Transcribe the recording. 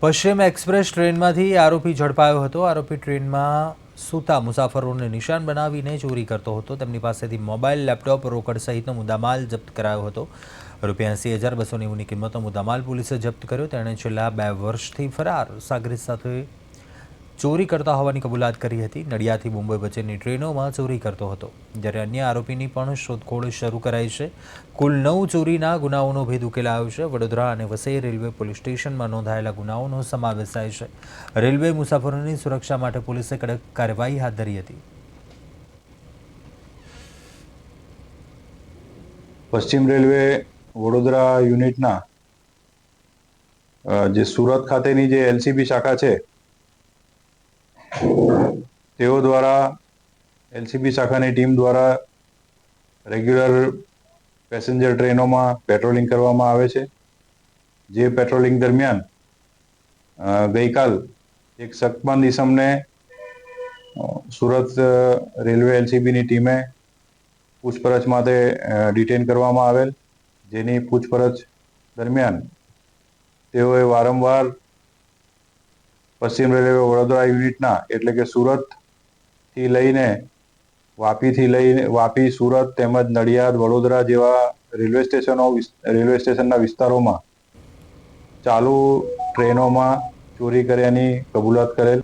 પશ્ચિમ એક્સપ્રેસ ટ્રેનમાંથી આરોપી ઝડપાયો હતો। આરોપી ટ્રેનમાં સૂતા મુસાફરોને નિશાન બનાવીને ચોરી કરતો હતો। તેમની પાસેથી મોબાઈલ, લેપટોપ, રોકડ સહિતનો મુદ્દામાલ જપ્ત કરાયો હતો। ₹80,290ની કિંમતનો મુદ્દામાલ પોલીસે જપ્ત કર્યો। તેણે છેલ્લા 2 વર્ષથી ફરાર સાગરીત સાથે ચોરી કરતા હોવાની કબૂલાત કરી હતી। નડિયાદથી મુંબઈ વચ્ચેની ટ્રેનોમાં ચોરી કરતો હતો, જ્યારે અન્ય આરોપીની પણ શોધખોળ શરૂ કરાઈ છે। કુલ 9 ચોરીના ગુનાઓનો ભેદ ઉકેલાયો છે। વડોદરા અને વસઈ રેલવે પોલીસ સ્ટેશનમાં નોંધાયેલા ગુનાઓનો સમાવેશ થાય છે। રેલવે મુસાફરોની સુરક્ષા માટે પોલીસે કડક કાર્યવાહી હાથ ધરી હતી। પશ્ચિમ રેલવે વડોદરા યુનિટના જે સુરત ખાતેની જે એલસીબી શાખા છે તેઓ દ્વારા એલસીબી શાખાની ટીમ દ્વારા રેગ્યુલર પેસેન્જર ટ્રેનોમાં પેટ્રોલિંગ કરવામાં આવે છે। જે પેટ્રોલિંગ દરમિયાન ગઈકાલ એક શકમંદ ઇસમને સુરત રેલવે એલસીબીની ટીમે પૂછપરછ માટે ડિટેન કરવામાં આવેલ, જેની પૂછપરછ દરમિયાન તેઓએ વારંવાર પશ્ચિમ રેલવે વડોદરા યુનિટના એટલે કે સુરતથી લઈને વાપી, સુરત તેમજ નડિયાદ, વડોદરા જેવા રેલવે સ્ટેશનના વિસ્તારોમાં ચાલુ ટ્રેનોમાં ચોરી કર્યાની કબૂલાત કરેલ।